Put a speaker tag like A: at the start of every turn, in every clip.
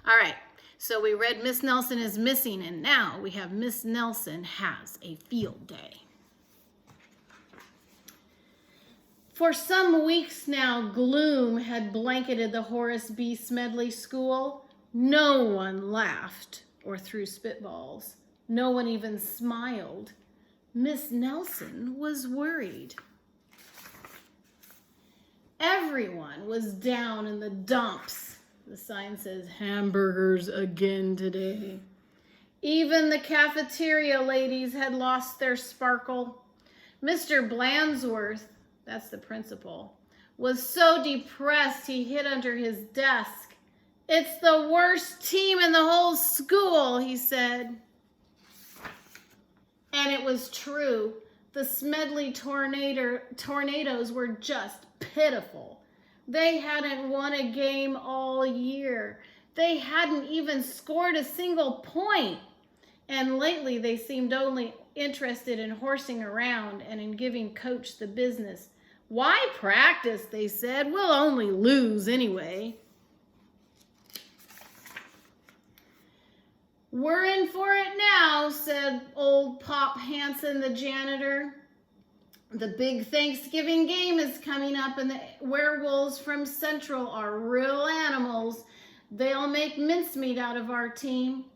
A: All right, so we read Miss Nelson is missing, and now we have Miss Nelson has a field day. For some weeks now, gloom had blanketed the Horace B. Smedley School. No one laughed or threw spitballs. No one even smiled. Miss Nelson was worried. Everyone was down in the dumps. The sign says, hamburgers again today. Even the cafeteria ladies had lost their sparkle. Mr. Blandsworth, that's the principal, was so depressed he hid under his desk. "It's the worst team in the whole school," he said. And it was true. The Smedley Tornadoes were just pitiful. They hadn't won a game all year. They hadn't even scored a single point. And lately they seemed only interested in horsing around and in giving Coach the business. "Why practice?" they said. "We'll only lose anyway." "We're in for it now," said old Pop Hansen, the janitor. "The big Thanksgiving game is coming up, and the werewolves from Central are real animals. They'll make mincemeat out of our team."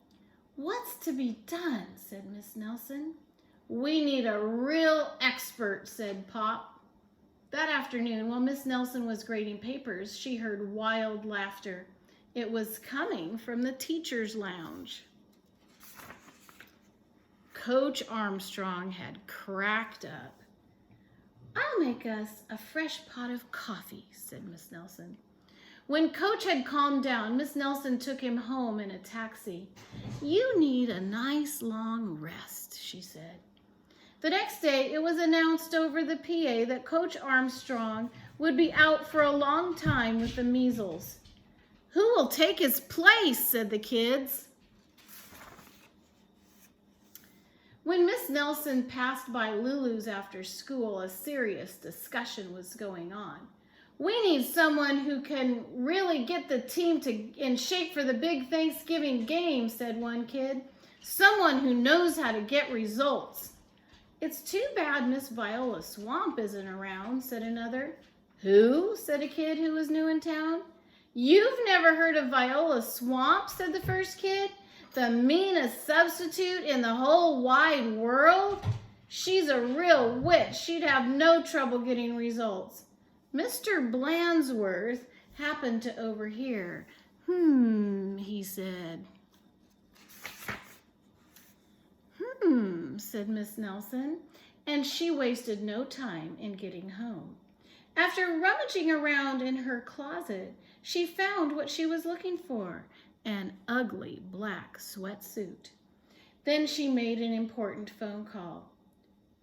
A: "What's to be done?" said Miss Nelson. "We need a real expert," said Pop. That afternoon, while Miss Nelson was grading papers, she heard wild laughter. It was coming from the teacher's lounge. Coach Armstrong had cracked up. "I'll make us a fresh pot of coffee," said Miss Nelson. When Coach had calmed down, Miss Nelson took him home in a taxi. "You need a nice long rest," she said. The next day, it was announced over the PA that Coach Armstrong would be out for a long time with the measles. "Who will take his place?" said the kids. When Miss Nelson passed by Lulu's after school, a serious discussion was going on. "We need someone who can really get the team in shape for the big Thanksgiving game," said one kid. "Someone who knows how to get results." "It's too bad Miss Viola Swamp isn't around," said another. "Who?" said a kid who was new in town. "You've never heard of Viola Swamp?" said the first kid. "The meanest substitute in the whole wide world? She's a real witch. She'd have no trouble getting results." Mr. Blandsworth happened to overhear. He said. Said Miss Nelson, and she wasted no time in getting home. After rummaging around in her closet, she found what she was looking for, an ugly black sweatsuit. Then she made an important phone call.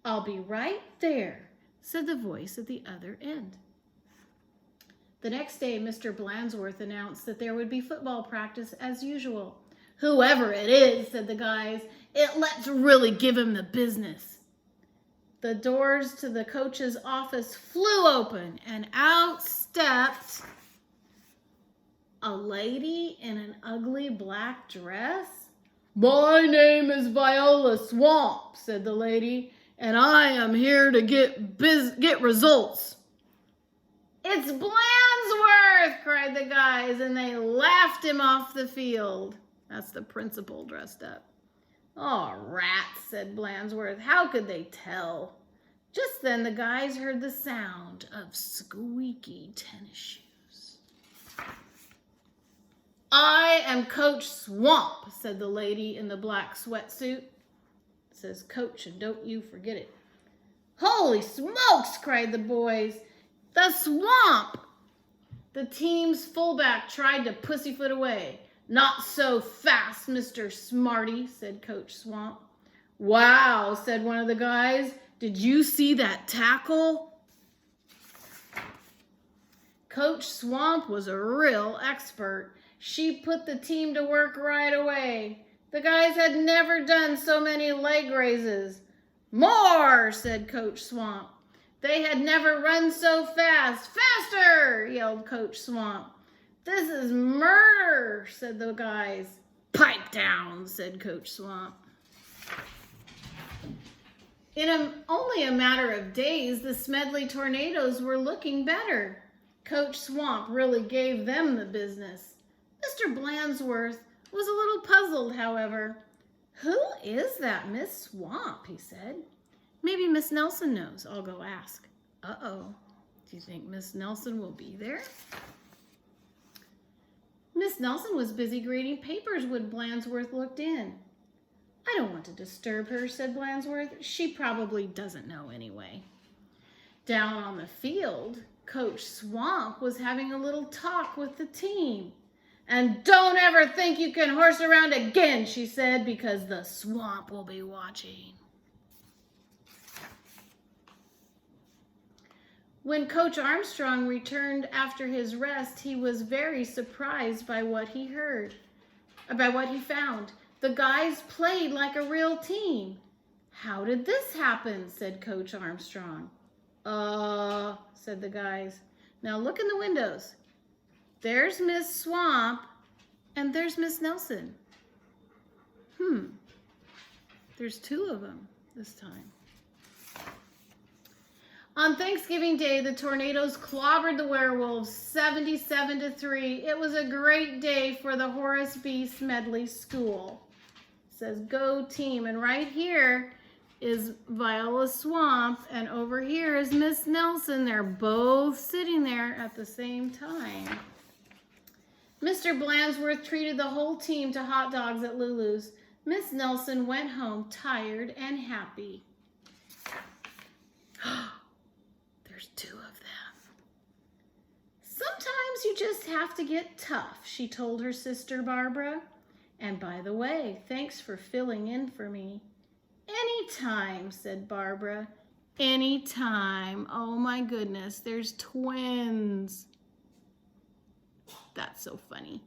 A: "I'll be right there," said the voice at the other end. The next day, Mr. Blandsworth announced that there would be football practice as usual. "Whoever it is," said the guys, "let's really give him the business." The doors to the coach's office flew open, and out stepped a lady in an ugly black dress. "My name is Viola Swamp," said the lady, "and I am here to get results." "It's Blandsworth!" cried the guys, and they laughed him off the field. That's the principal dressed up. "Oh, rats," said Blandsworth. "How could they tell?" Just then the guys heard the sound of squeaky tennis shoes. "I am Coach Swamp," said the lady in the black sweatsuit. It says Coach, and don't you forget it. "Holy smokes," cried the boys. "The Swamp!" The team's fullback tried to pussyfoot away. "Not so fast, Mr. Smarty," said Coach Swamp. "Wow," said one of the guys. "Did you see that tackle?" Coach Swamp was a real expert. She put the team to work right away. The guys had never done so many leg raises. "More," said Coach Swamp. They had never run so fast. "Faster," yelled Coach Swamp. "This is murder," said the guys. "Pipe down," said Coach Swamp. In only a matter of days, the Smedley Tornadoes were looking better. Coach Swamp really gave them the business. Mr. Blandsworth was a little puzzled, however. "Who is that Miss Swamp?" he said. "Maybe Miss Nelson knows. I'll go ask." Uh-oh. Do you think Miss Nelson will be there? Miss Nelson was busy grading papers when Blandsworth looked in. "I don't want to disturb her," said Blandsworth. "She probably doesn't know anyway." Down on the field, Coach Swamp was having a little talk with the team. "And don't ever think you can horse around again," she said, "because the swamp will be watching." When Coach Armstrong returned after his rest, he was very surprised by what he found. The guys played like a real team. "How did this happen?" said Coach Armstrong. Said the guys. "Now look in the windows. There's Miss Swamp, and there's Miss Nelson." There's two of them this time. On Thanksgiving Day, the Tornadoes clobbered the Werewolves 77-3. It was a great day for the Horace B. Smedley School. It says, "Go team." And right here is Viola Swamp, and over here is Miss Nelson. They're both sitting there at the same time. Mr. Blandsworth treated the whole team to hot dogs at Lulu's. Miss Nelson went home tired and happy. There's two of them. "Sometimes you just have to get tough," she told her sister Barbara. "And by the way, thanks for filling in for me." "Anytime," said Barbara. Anytime. Oh my goodness, there's twins. That's so funny.